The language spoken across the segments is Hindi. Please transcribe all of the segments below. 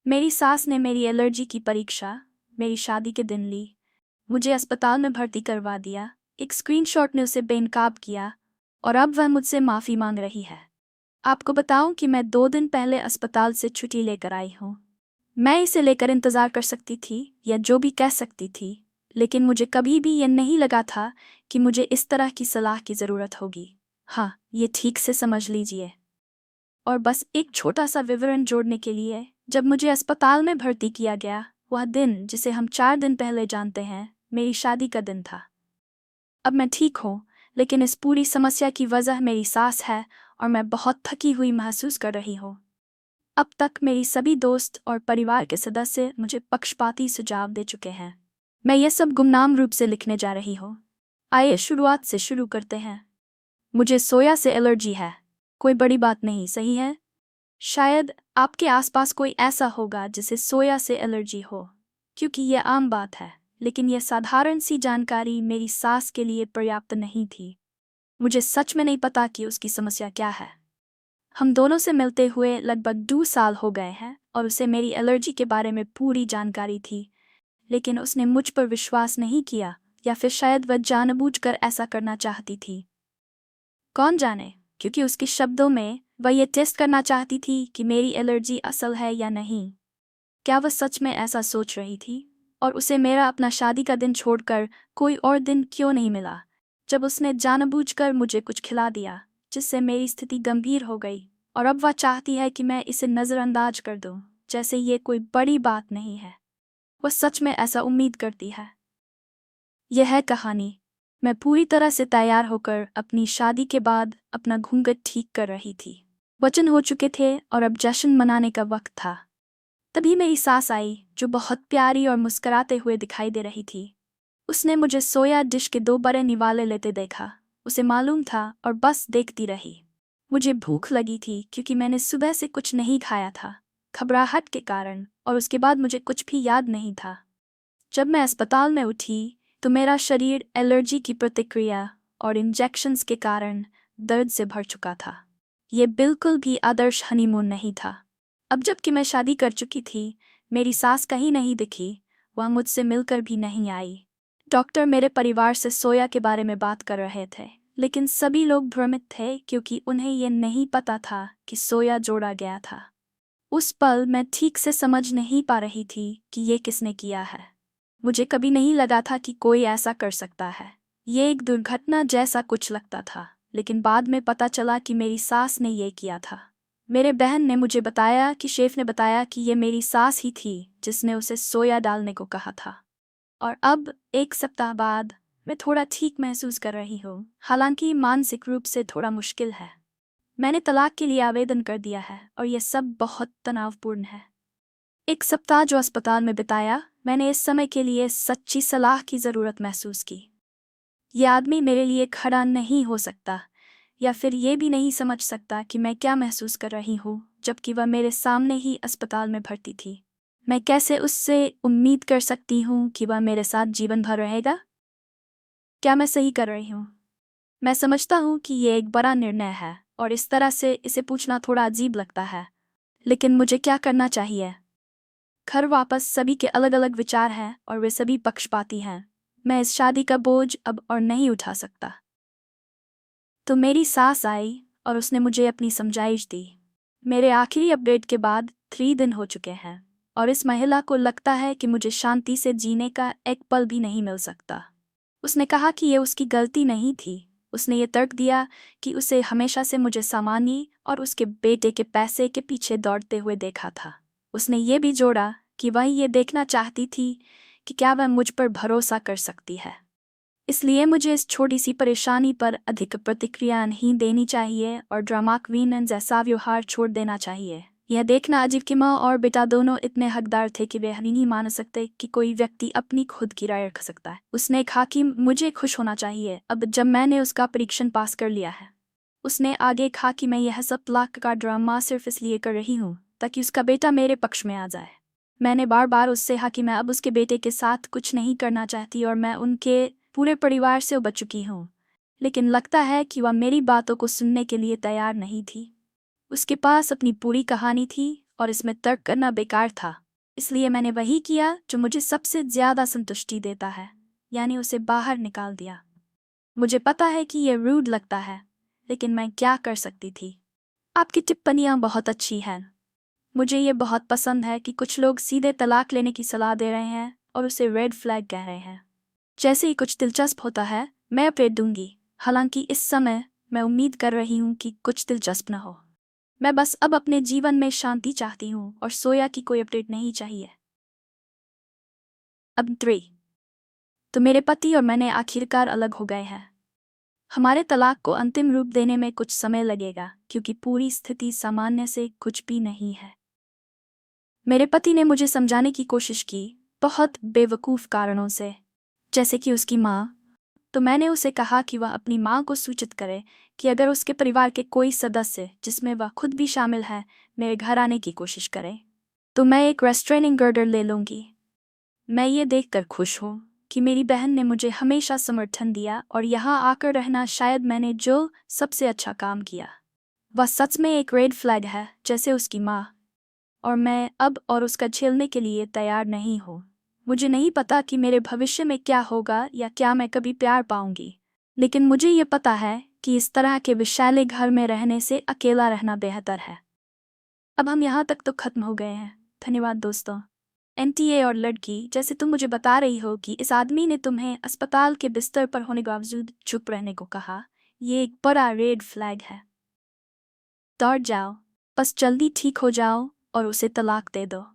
मेरी सास ने मेरी एलर्जी की परीक्षा मेरी शादी के दिन ली, मुझे अस्पताल में भर्ती करवा दिया। एक स्क्रीनशॉट ने उसे बेनकाब किया और अब वह मुझसे माफ़ी मांग रही है। आपको बताऊं कि मैं 2 दिन पहले अस्पताल से छुट्टी लेकर आई हूँ। मैं इसे लेकर इंतज़ार कर सकती थी या जो भी कह सकती थी, लेकिन मुझे कभी भी यह नहीं लगा था कि मुझे इस तरह की सलाह की ज़रूरत होगी। हाँ, ये ठीक से समझ लीजिए। और बस एक छोटा सा विवरण जोड़ने के लिए, जब मुझे अस्पताल में भर्ती किया गया, वह दिन जिसे हम 4 दिन पहले जानते हैं, मेरी शादी का दिन था। अब मैं ठीक हूँ, लेकिन इस पूरी समस्या की वजह मेरी सास है और मैं बहुत थकी हुई महसूस कर रही हूँ। अब तक मेरी सभी दोस्त और परिवार के सदस्य मुझे पक्षपाती सुझाव दे चुके हैं। मैं ये सब गुमनाम रूप से लिखने जा रही हूँ। आइए शुरुआत से शुरू करते हैं। मुझे सोया से एलर्जी है। कोई बड़ी बात नहीं, सही है? शायद आपके आसपास कोई ऐसा होगा जिसे सोया से एलर्जी हो, क्योंकि यह आम बात है, लेकिन यह साधारण सी जानकारी मेरी सास के लिए पर्याप्त नहीं थी। मुझे सच में नहीं पता कि उसकी समस्या क्या है। हम दोनों से मिलते हुए लगभग 2 साल हो गए हैं और उसे मेरी एलर्जी के बारे में पूरी जानकारी थी, लेकिन उसने मुझ पर विश्वास नहीं किया, या फिर शायद वह जानबूझकर ऐसा करना चाहती थी। कौन जाने, क्योंकि उसके शब्दों में वह ये टेस्ट करना चाहती थी कि मेरी एलर्जी असल है या नहीं। क्या वह सच में ऐसा सोच रही थी? और उसे मेरा अपना शादी का दिन छोड़कर कोई और दिन क्यों नहीं मिला, जब उसने जानबूझकर मुझे कुछ खिला दिया जिससे मेरी स्थिति गंभीर हो गई, और अब वह चाहती है कि मैं इसे नज़रअंदाज कर दूं, जैसे ये कोई बड़ी बात नहीं है। वह सच में ऐसा उम्मीद करती है। यह है कहानी। मैं पूरी तरह से तैयार होकर अपनी शादी के बाद अपना घूंघट ठीक कर रही थी। वचन हो चुके थे और अब जश्न मनाने का वक्त था। तभी मेरी सास आई, जो बहुत प्यारी और मुस्कुराते हुए दिखाई दे रही थी। उसने मुझे सोया डिश के 2 बड़े निवाले लेते देखा। उसे मालूम था और बस देखती रही। मुझे भूख लगी थी क्योंकि मैंने सुबह से कुछ नहीं खाया था, घबराहट के कारण, और उसके बाद मुझे कुछ भी याद नहीं था। जब मैं अस्पताल में उठी तो मेरा शरीर एलर्जी की प्रतिक्रिया और इंजेक्शन्स के कारण दर्द से भर चुका था। ये बिल्कुल भी आदर्श हनीमून नहीं था। अब जबकि मैं शादी कर चुकी थी, मेरी सास कहीं नहीं दिखी। वह मुझसे मिलकर भी नहीं आई। डॉक्टर मेरे परिवार से सोया के बारे में बात कर रहे थे, लेकिन सभी लोग भ्रमित थे क्योंकि उन्हें यह नहीं पता था कि सोया जोड़ा गया था। उस पल मैं ठीक से समझ नहीं पा रही थी कि ये किसने किया है। मुझे कभी नहीं लगा था कि कोई ऐसा कर सकता है। ये एक दुर्घटना जैसा कुछ लगता था, लेकिन बाद में पता चला कि मेरी सास ने ये किया था। मेरे बहन ने मुझे बताया कि शेफ ने बताया कि ये मेरी सास ही थी जिसने उसे सोया डालने को कहा था। और अब 1 सप्ताह बाद मैं थोड़ा ठीक महसूस कर रही हूँ, हालांकि मानसिक रूप से थोड़ा मुश्किल है। मैंने तलाक के लिए आवेदन कर दिया है और यह सब बहुत तनावपूर्ण है। 1 सप्ताह जो अस्पताल में बिताया, मैंने इस समय के लिए सच्ची सलाह की ज़रूरत महसूस की। यह आदमी मेरे लिए खड़ा नहीं हो सकता, या फिर ये भी नहीं समझ सकता कि मैं क्या महसूस कर रही हूँ, जबकि वह मेरे सामने ही अस्पताल में भर्ती थी। मैं कैसे उससे उम्मीद कर सकती हूँ कि वह मेरे साथ जीवन भर रहेगा? क्या मैं सही कर रही हूँ? मैं समझता हूँ कि ये एक बड़ा निर्णय है और इस तरह से इसे पूछना थोड़ा अजीब लगता है, लेकिन मुझे क्या करना चाहिए? घर वापस सभी के अलग अलग विचार हैं और वे सभी पक्षपाती हैं। मैं इस शादी का बोझ अब और नहीं उठा सकता। तो मेरी सास आई और उसने मुझे अपनी समझाइश दी। मेरे आखिरी अपडेट के बाद 3 दिन हो चुके हैं और इस महिला को लगता है कि मुझे शांति से जीने का एक पल भी नहीं मिल सकता। उसने कहा कि यह उसकी गलती नहीं थी। उसने ये तर्क दिया कि उसे हमेशा से मुझे सामान्य और उसके बेटे के पैसे के पीछे दौड़ते हुए देखा था। उसने ये भी जोड़ा कि वह ये देखना चाहती थी कि क्या वह मुझ पर भरोसा कर सकती है। इसलिए मुझे इस छोटी सी परेशानी पर अधिक प्रतिक्रिया नहीं देनी चाहिए और ड्रामा क्वीन जैसा व्यवहार छोड़ देना चाहिए। यह देखना अजीब कि माँ और बेटा दोनों इतने हकदार थे कि वे नहीं मान सकते कि कोई व्यक्ति अपनी खुद की राय रख सकता है। उसने कहा कि मुझे खुश होना चाहिए अब जब मैंने उसका परीक्षण पास कर लिया है। उसने आगे कहा कि मैं यह सब तलाक का ड्रामा सिर्फ इसलिए कर रही हूँ ताकि उसका बेटा मेरे पक्ष में आ जाए। मैंने बार बार उससे कहा कि मैं अब उसके बेटे के साथ कुछ नहीं करना चाहती और मैं उनके पूरे परिवार से उबर चुकी हूँ, लेकिन लगता है कि वह मेरी बातों को सुनने के लिए तैयार नहीं थी। उसके पास अपनी पूरी कहानी थी और इसमें तर्क करना बेकार था। इसलिए मैंने वही किया जो मुझे सबसे ज्यादा संतुष्टि देता है, यानी उसे बाहर निकाल दिया। मुझे पता है कि यह रूड लगता है, लेकिन मैं क्या कर सकती थी। आपकी टिप्पणियां बहुत अच्छी हैं। मुझे ये बहुत पसंद है कि कुछ लोग सीधे तलाक लेने की सलाह दे रहे हैं और उसे रेड फ्लैग कह रहे हैं। जैसे ही कुछ दिलचस्प होता है, मैं अपडेट दूंगी। हालांकि इस समय मैं उम्मीद कर रही हूँ कि कुछ दिलचस्प न हो। मैं बस अब अपने जीवन में शांति चाहती हूँ और सोया की कोई अपडेट नहीं चाहिए। अब 3। तो मेरे पति और मैंने आखिरकार अलग हो गए हैं। हमारे तलाक को अंतिम रूप देने में कुछ समय लगेगा, क्योंकि पूरी स्थिति सामान्य से कुछ भी नहीं है। मेरे पति ने मुझे समझाने की कोशिश की, बहुत बेवकूफ़ कारणों से, जैसे कि उसकी माँ। तो मैंने उसे कहा कि वह अपनी माँ को सूचित करे कि अगर उसके परिवार के कोई सदस्य, जिसमें वह खुद भी शामिल है, मेरे घर आने की कोशिश करे, तो मैं एक रेस्ट्रेनिंग ऑर्डर ले लूँगी। मैं ये देखकर खुश हूँ कि मेरी बहन ने मुझे हमेशा समर्थन दिया और यहाँ आकर रहना शायद मैंने जो सबसे अच्छा काम किया। वह सच में एक रेड फ्लैग है, जैसे उसकी माँ, और मैं अब और उसका झेलने के लिए तैयार नहीं हूँ। मुझे नहीं पता कि मेरे भविष्य में क्या होगा या क्या मैं कभी प्यार पाऊंगी, लेकिन मुझे ये पता है कि इस तरह के विशाल घर में रहने से अकेला रहना बेहतर है। अब हम यहाँ तक तो खत्म हो गए हैं। धन्यवाद दोस्तों। एनटीए और लड़की, जैसे तुम मुझे बता रही हो कि इस आदमी ने तुम्हें अस्पताल के बिस्तर पर होने के बावजूद चुप रहने को कहा, ये एक बड़ा रेड फ्लैग है। दौड़ जाओ, बस जल्दी ठीक हो जाओ और उसे तलाक दे दो।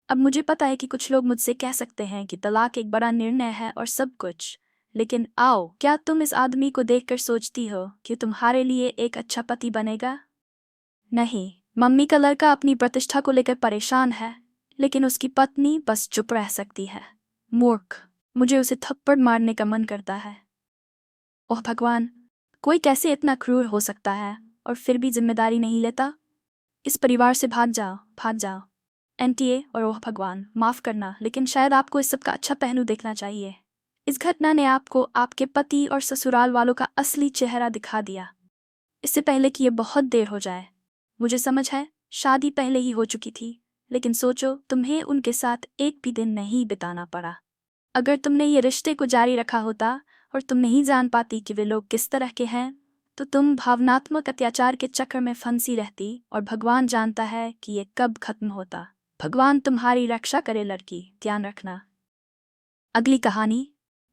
अब मुझे पता है कि कुछ लोग मुझसे कह सकते हैं कि तलाक एक बड़ा निर्णय है और सब कुछ, लेकिन आओ, क्या तुम इस आदमी को देखकर सोचती हो कि तुम्हारे लिए एक अच्छा पति बनेगा? नहीं, मम्मी का लड़का अपनी प्रतिष्ठा को लेकर परेशान है, लेकिन उसकी पत्नी बस चुप रह सकती है। मूर्ख, मुझे उसे थप्पड़ मारने का मन करता है। ओह भगवान, कोई कैसे इतना क्रूर हो सकता है और फिर भी जिम्मेदारी नहीं लेता? इस परिवार से भाग जाओ, भाग जाओ। एनटीए और ओह भगवान, माफ करना, लेकिन शायद आपको इस सब का अच्छा पहलू देखना चाहिए। इस घटना ने आपको आपके पति और ससुराल वालों का असली चेहरा दिखा दिया, इससे पहले कि यह बहुत देर हो जाए। मुझे समझ है, शादी पहले ही हो चुकी थी, लेकिन सोचो, तुम्हें उनके साथ एक भी दिन नहीं बिताना पड़ा। अगर तुमने ये रिश्ते को जारी रखा होता और तुम नहीं जान पाती कि वे लोग किस तरह के हैं, तो तुम भावनात्मक अत्याचार के चक्कर में फंसी रहती और भगवान जानता है कि ये कब खत्म होता। भगवान तुम्हारी रक्षा करे लड़की, ध्यान रखना। अगली कहानी।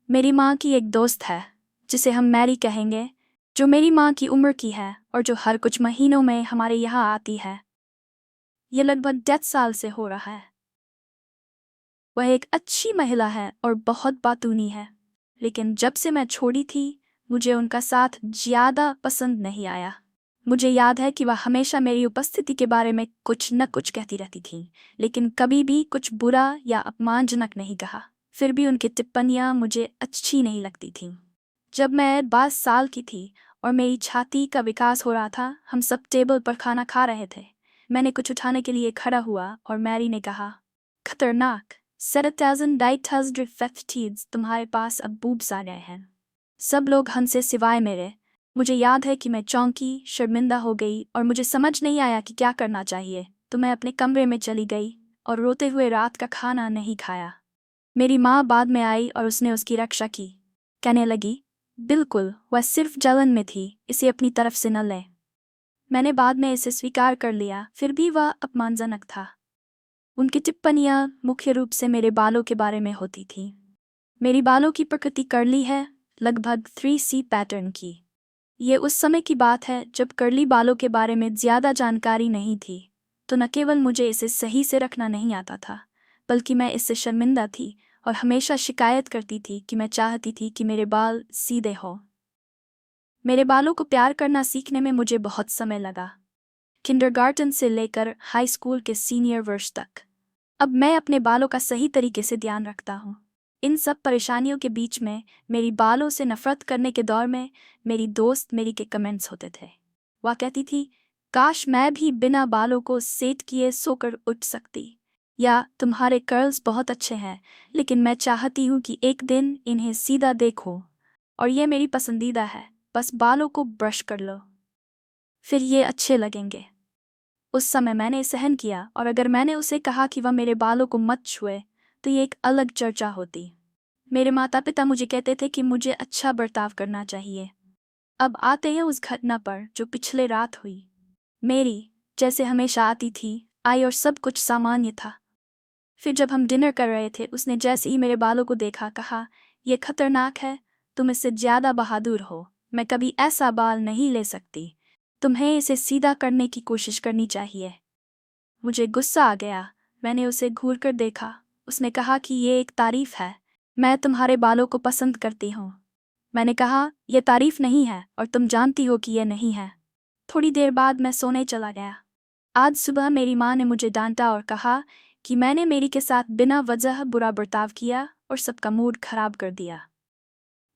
मेरी माँ की एक दोस्त है, जिसे हम मैरी कहेंगे, जो मेरी माँ की उम्र की है और जो हर कुछ महीनों में हमारे यहाँ आती है। ये लगभग 10 साल से हो रहा है। वह एक अच्छी महिला है और बहुत बातूनी है, लेकिन जब से मैं छोड़ी थी, मुझे उनका साथ ज़्यादा पसंद नहीं आया। मुझे याद है कि वह हमेशा मेरी उपस्थिति के बारे में कुछ न कुछ कहती रहती थी, लेकिन कभी भी कुछ बुरा या अपमानजनक नहीं कहा। फिर भी उनकी टिप्पणियां मुझे अच्छी नहीं लगती थीं। जब मैं 22 साल की थी और मेरी छाती का विकास हो रहा था, हम सब टेबल पर खाना खा रहे थे। मैंने कुछ उठाने के लिए खड़ा हुआ और मैरी ने कहा, खतरनाक, 7050 तुम्हारे पास अब बूब्स आ गए हैं। सब लोग हंसे सिवाय मेरे। मुझे याद है कि मैं चौंकी, शर्मिंदा हो गई और मुझे समझ नहीं आया कि क्या करना चाहिए, तो मैं अपने कमरे में चली गई और रोते हुए रात का खाना नहीं खाया। मेरी माँ बाद में आई और उसने उसकी रक्षा की, कहने लगी, बिल्कुल, वह सिर्फ जलन में थी, इसे अपनी तरफ से न लें। मैंने बाद में इसे स्वीकार कर लिया, फिर भी वह अपमानजनक था। उनकी टिप्पणियां मुख्य रूप से मेरे बालों के बारे में होती थीं। मेरी बालों की प्रकृति कर्ली है, लगभग 3C पैटर्न की। ये उस समय की बात है जब कर्ली बालों के बारे में ज़्यादा जानकारी नहीं थी, तो न केवल मुझे इसे सही से रखना नहीं आता था, बल्कि मैं इससे शर्मिंदा थी और हमेशा शिकायत करती थी कि मैं चाहती थी कि मेरे बाल सीधे हों। मेरे बालों को प्यार करना सीखने में मुझे बहुत समय लगा, किंडरगार्टन से लेकर हाई स्कूल के सीनियर वर्ष तक। अब मैं अपने बालों का सही तरीके से ध्यान रखता हूँ। इन सब परेशानियों के बीच में, मेरी बालों से नफरत करने के दौर में, मेरी दोस्त मेरी के कमेंट्स होते थे। वह कहती थी, काश मैं भी बिना बालों को सेट किए सोकर उठ सकती, या तुम्हारे कर्ल्स बहुत अच्छे हैं, लेकिन मैं चाहती हूँ कि एक दिन इन्हें सीधा देखो, और ये मेरी पसंदीदा है, बस बालों को ब्रश कर लो, फिर ये अच्छे लगेंगे। उस समय मैंने सहन किया, और अगर मैंने उसे कहा कि वह मेरे बालों को मत छुए तो ये एक अलग चर्चा होती। मेरे माता पिता मुझे कहते थे कि मुझे अच्छा बर्ताव करना चाहिए। अब आते हैं उस घटना पर जो पिछले रात हुई। मेरी, जैसे हमेशा आती थी, आई और सब कुछ सामान्य था। फिर जब हम डिनर कर रहे थे, उसने जैसे ही मेरे बालों को देखा कहा, यह खतरनाक है, तुम इससे ज़्यादा बहादुर हो, मैं कभी ऐसा बाल नहीं ले सकती, तुम्हें इसे सीधा करने की कोशिश करनी चाहिए। मुझे गुस्सा आ गया। मैंने उसे घूर कर देखा। उसने कहा कि ये एक तारीफ है, मैं तुम्हारे बालों को पसंद करती हूँ। मैंने कहा, यह तारीफ नहीं है और तुम जानती हो कि यह नहीं है। थोड़ी देर बाद मैं सोने चला गया। आज सुबह मेरी माँ ने मुझे डांटा और कहा कि मैंने मेरी के साथ बिना वजह बुरा बर्ताव किया और सबका मूड खराब कर दिया।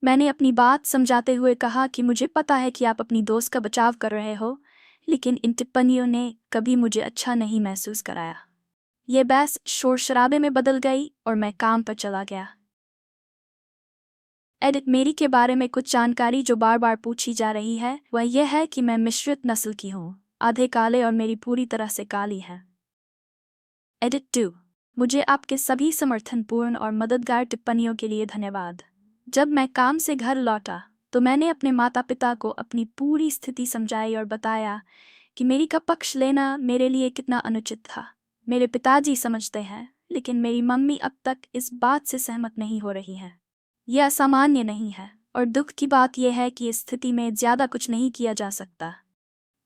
मैंने अपनी बात समझाते हुए कहा कि मुझे पता है कि आप अपनी दोस्त का बचाव कर रहे हो, लेकिन इन टिप्पणियों ने कभी मुझे अच्छा नहीं महसूस कराया। यह बहस शोर शराबे में बदल गई और मैं काम पर चला गया। एडिट, मेरी के बारे में कुछ जानकारी जो बार बार पूछी जा रही है वह यह है कि मैं मिश्रित नस्ल की हूँ, आधे काले और मेरी पूरी तरह से काली है। एडिट 2, मुझे आपके सभी समर्थनपूर्ण और मददगार टिप्पणियों के लिए धन्यवाद। जब मैं काम से घर लौटा तो मैंने अपने माता पिता को अपनी पूरी स्थिति समझाई और बताया कि मेरी का पक्ष लेना मेरे लिए कितना अनुचित था। मेरे पिताजी समझते हैं, लेकिन मेरी मम्मी अब तक इस बात से सहमत नहीं हो रही है। यह असामान्य नहीं है, और दुख की बात यह है कि इस स्थिति में ज़्यादा कुछ नहीं किया जा सकता।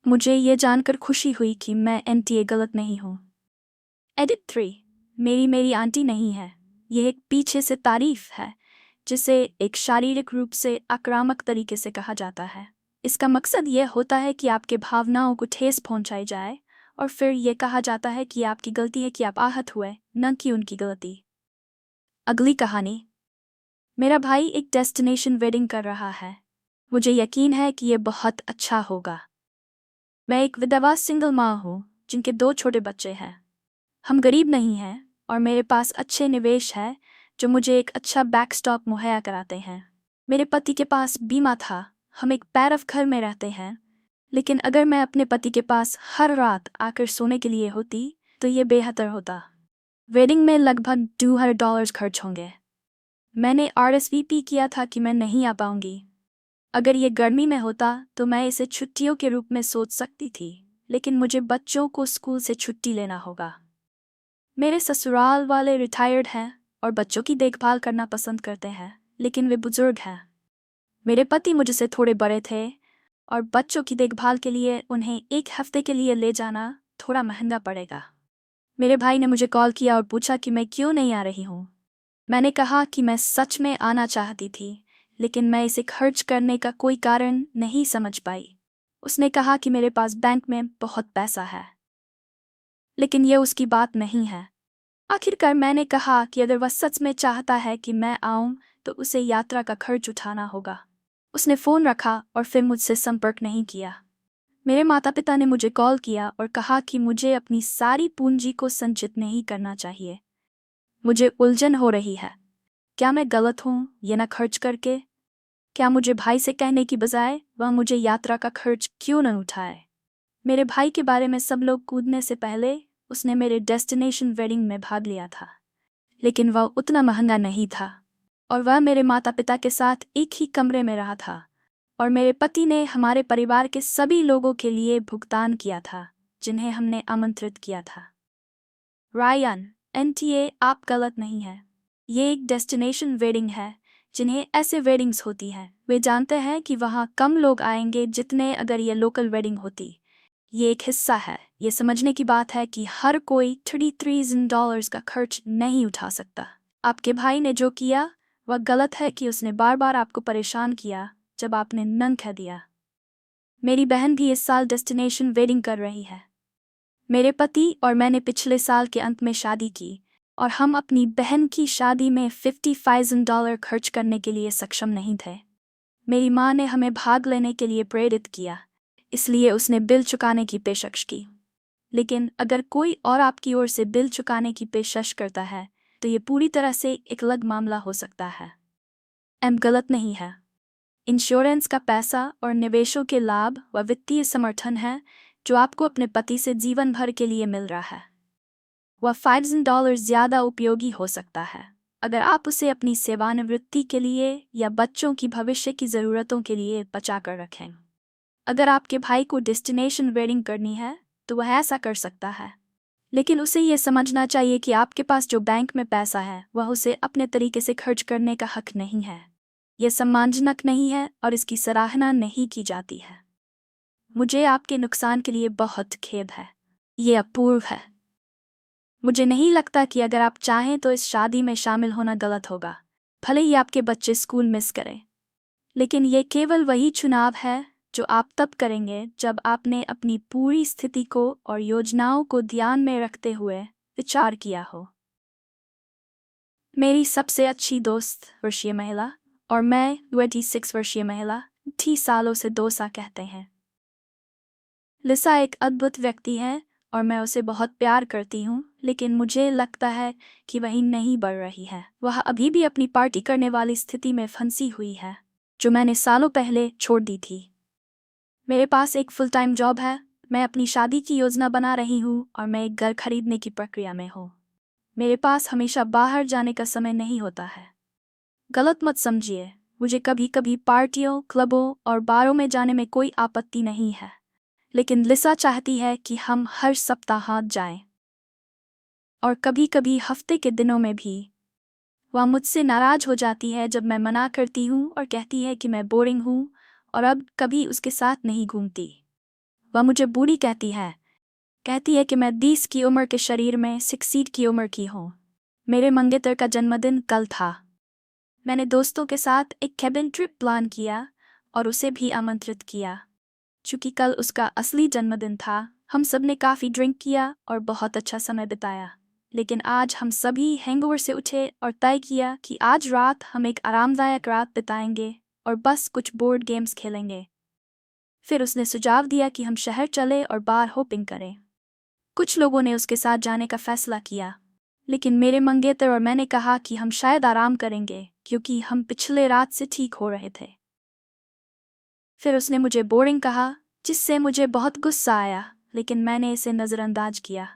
मुझे ये जानकर खुशी हुई कि मैं एनटीए गलत नहीं हूँ। एडिट 3, मेरी आंटी नहीं है, यह एक पीछे से तारीफ है जिसे एक शारीरिक रूप से आक्रामक तरीके से कहा जाता है। इसका मकसद यह होता है कि आपके भावनाओं को ठेस पहुंचाई जाए और फिर यह कहा जाता है कि आपकी गलती है कि आप आहत हुए, न कि उनकी गलती। अगली कहानी। मेरा भाई एक डेस्टिनेशन वेडिंग कर रहा है। मुझे यकीन है कि यह बहुत अच्छा होगा। मैं एक विधवा सिंगल माँ हूँ जिनके 2 छोटे बच्चे हैं। हम गरीब नहीं हैं और मेरे पास अच्छे निवेश है जो मुझे एक अच्छा बैकस्टॉप मुहैया कराते हैं। मेरे पति के पास बीमा था। हम एक पैर ऑफ घर में रहते हैं, लेकिन अगर मैं अपने पति के पास हर रात आकर सोने के लिए होती तो ये बेहतर होता। वेडिंग में लगभग $200 खर्च होंगे। मैंने RSVP किया था कि मैं नहीं आ पाऊंगी। अगर ये गर्मी में होता तो मैं इसे छुट्टियों के रूप में सोच सकती थी, लेकिन मुझे बच्चों को स्कूल से छुट्टी लेना होगा। मेरे ससुराल वाले रिटायर्ड हैं और बच्चों की देखभाल करना पसंद करते हैं, लेकिन वे बुजुर्ग हैं। मेरे पति मुझसे थोड़े बड़े थे और बच्चों की देखभाल के लिए उन्हें 1 हफ्ते के लिए ले जाना थोड़ा महंगा पड़ेगा। मेरे भाई ने मुझे कॉल किया और पूछा कि मैं क्यों नहीं आ रही हूँ। मैंने कहा कि मैं सच में आना चाहती थी, लेकिन मैं इसे खर्च करने का कोई कारण नहीं समझ पाई। उसने कहा कि मेरे पास बैंक में बहुत पैसा है, लेकिन यह उसकी बात नहीं है। आखिरकार मैंने कहा कि अगर वह सच में चाहता है कि मैं आऊं तो उसे यात्रा का खर्च उठाना होगा। उसने फ़ोन रखा और फिर मुझसे संपर्क नहीं किया। मेरे माता पिता ने मुझे कॉल किया और कहा कि मुझे अपनी सारी पूंजी को संचित नहीं करना चाहिए। मुझे उलझन हो रही है। क्या मैं गलत हूँ ये ना खर्च करके? क्या मुझे भाई से कहने की बजाय वह मुझे यात्रा का खर्च क्यों न उठाए? मेरे भाई के बारे में सब लोग कूदने से पहले उसने मेरे डेस्टिनेशन वेडिंग में भाग लिया था, लेकिन वह उतना महंगा नहीं था और वह मेरे माता पिता के साथ एक ही कमरे में रहा था, और मेरे पति ने हमारे परिवार के सभी लोगों के लिए भुगतान किया था जिन्हें हमने आमंत्रित किया था। रायन, एनटीए आप गलत नहीं है। ये एक डेस्टिनेशन वेडिंग है। जिन्हें ऐसे वेडिंग्स होती हैं वे जानते हैं कि वहाँ कम लोग आएंगे जितने अगर ये लोकल वेडिंग होती। ये एक हिस्सा है। ये समझने की बात है कि हर कोई $33,000 का खर्च नहीं उठा सकता। आपके भाई ने जो किया वह गलत है कि उसने बार बार आपको परेशान किया जब आपने नन कह दिया। मेरी बहन भी इस साल डेस्टिनेशन वेडिंग कर रही है। मेरे पति और मैंने पिछले साल के अंत में शादी की और हम अपनी बहन की शादी में $50,000 खर्च करने के लिए सक्षम नहीं थे। मेरी माँ ने हमें भाग लेने के लिए प्रेरित किया, इसलिए उसने बिल चुकाने की पेशकश की। लेकिन अगर कोई और आपकी ओर से बिल चुकाने की पेशकश करता है तो ये पूरी तरह से एक अलग मामला हो सकता है। गलत नहीं है। इंश्योरेंस का पैसा और निवेशों के लाभ व वित्तीय समर्थन है जो आपको अपने पति से जीवन भर के लिए मिल रहा है, वह $5,000 ज़्यादा उपयोगी हो सकता है अगर आप उसे अपनी सेवानिवृत्ति के लिए या बच्चों की भविष्य की ज़रूरतों के लिए बचा कर रखें। अगर आपके भाई को डेस्टिनेशन वेडिंग करनी है तो वह ऐसा कर सकता है, लेकिन उसे यह समझना चाहिए कि आपके पास जो बैंक में पैसा है वह उसे अपने तरीके से खर्च करने का हक नहीं है। यह सम्मानजनक नहीं है और इसकी सराहना नहीं की जाती है। मुझे आपके नुकसान के लिए बहुत खेद है। ये अपूर्व है। मुझे नहीं लगता कि अगर आप चाहें तो इस शादी में शामिल होना गलत होगा, भले ही आपके बच्चे स्कूल मिस करें। लेकिन ये केवल वही चुनाव है जो आप तब करेंगे जब आपने अपनी पूरी स्थिति को और योजनाओं को ध्यान में रखते हुए विचार किया हो। मेरी सबसे अच्छी दोस्त वर्षीय महिला और मैं 26 वर्षीय महिला 30 सालों से दोसा कहते हैं। लिसा एक अद्भुत व्यक्ति है और मैं उसे बहुत प्यार करती हूँ, लेकिन मुझे लगता है कि वही नहीं बढ़ रही है। वह अभी भी अपनी पार्टी करने वाली स्थिति में फंसी हुई है जो मैंने सालों पहले छोड़ दी थी। मेरे पास एक फुल टाइम जॉब है, मैं अपनी शादी की योजना बना रही हूँ और मैं एक घर खरीदने की प्रक्रिया में हूँ। मेरे पास हमेशा बाहर जाने का समय नहीं होता है। गलत मत समझिए, मुझे कभी कभी पार्टियों, क्लबों और बारों में जाने में कोई आपत्ति नहीं है, लेकिन लिसा चाहती है कि हम हर सप्ताह जाएं, और कभी कभी हफ्ते के दिनों में भी। वह मुझसे नाराज हो जाती है जब मैं मना करती हूँ और कहती है कि मैं बोरिंग हूँ और अब कभी उसके साथ नहीं घूमती। वह मुझे बूढ़ी कहती है कि मैं 20 की उम्र के शरीर में 60 की उम्र की हूँ। मेरे मंगेतर का जन्मदिन कल था। मैंने दोस्तों के साथ एक कैबिन ट्रिप प्लान किया और उसे भी आमंत्रित किया। चूंकि कल उसका असली जन्मदिन था, हम सब ने काफ़ी ड्रिंक किया और बहुत अच्छा समय बिताया। लेकिन आज हम सभी हैंगओवर से उठे और तय किया कि आज रात हम एक आरामदायक रात बिताएंगे और बस कुछ बोर्ड गेम्स खेलेंगे। फिर उसने सुझाव दिया कि हम शहर चले और बार होपिंग करें। कुछ लोगों ने उसके साथ जाने का फैसला किया, लेकिन मेरे मंगेतर और मैंने कहा कि हम शायद आराम करेंगे क्योंकि हम पिछले रात से ठीक हो रहे थे। फिर उसने मुझे बोरिंग कहा, जिससे मुझे बहुत गुस्सा आया, लेकिन मैंने इसे नज़रअंदाज किया।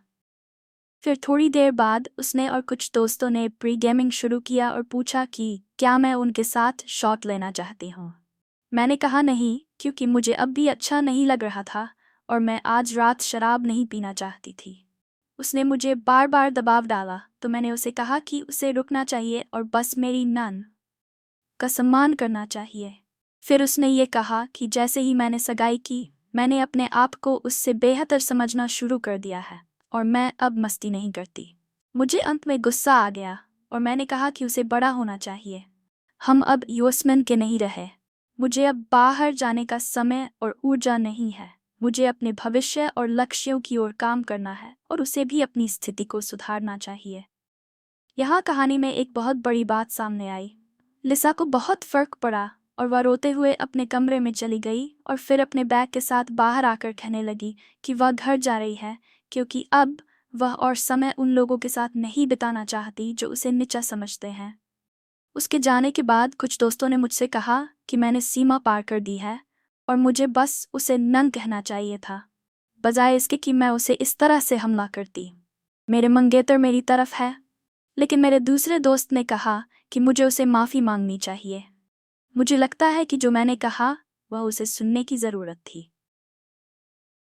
फिर थोड़ी देर बाद उसने और कुछ दोस्तों ने प्री गेमिंग शुरू किया और पूछा कि क्या मैं उनके साथ शॉट लेना चाहती हूँ। मैंने कहा नहीं, क्योंकि मुझे अब भी अच्छा नहीं लग रहा था और मैं आज रात शराब नहीं पीना चाहती थी। उसने मुझे बार बार दबाव डाला तो मैंने उसे कहा कि उसे रुकना चाहिए और बस मेरी नन का सम्मान करना चाहिए। फिर उसने ये कहा कि जैसे ही मैंने सगाई की, मैंने अपने आप को उससे बेहतर समझना शुरू कर दिया है और मैं अब मस्ती नहीं करती। मुझे अंत में गुस्सा आ गया और मैंने कहा कि उसे बड़ा होना चाहिए। हम अब यूएसमैन के नहीं रहे। मुझे अब बाहर जाने का समय और ऊर्जा नहीं है। मुझे अपने भविष्य और लक्ष्यों की ओर काम करना है और उसे भी अपनी स्थिति को सुधारना चाहिए। यहाँ कहानी में एक बहुत बड़ी बात सामने आई। लिसा को बहुत फर्क पड़ा और वह रोते हुए अपने कमरे में चली गई और फिर अपने बैग के साथ बाहर आकर कहने लगी कि वह घर जा रही है क्योंकि अब वह और समय उन लोगों के साथ नहीं बिताना चाहती जो उसे नीचा समझते हैं। उसके जाने के बाद कुछ दोस्तों ने मुझसे कहा कि मैंने सीमा पार कर दी है और मुझे बस उसे नंग कहना चाहिए था, बजाय इसके कि मैं उसे इस तरह से हमला करती। मेरे मंगेतर मेरी तरफ है, लेकिन मेरे दूसरे दोस्त ने कहा कि मुझे उसे माफ़ी मांगनी चाहिए। मुझे लगता है कि जो मैंने कहा वह उसे सुनने की ज़रूरत थी।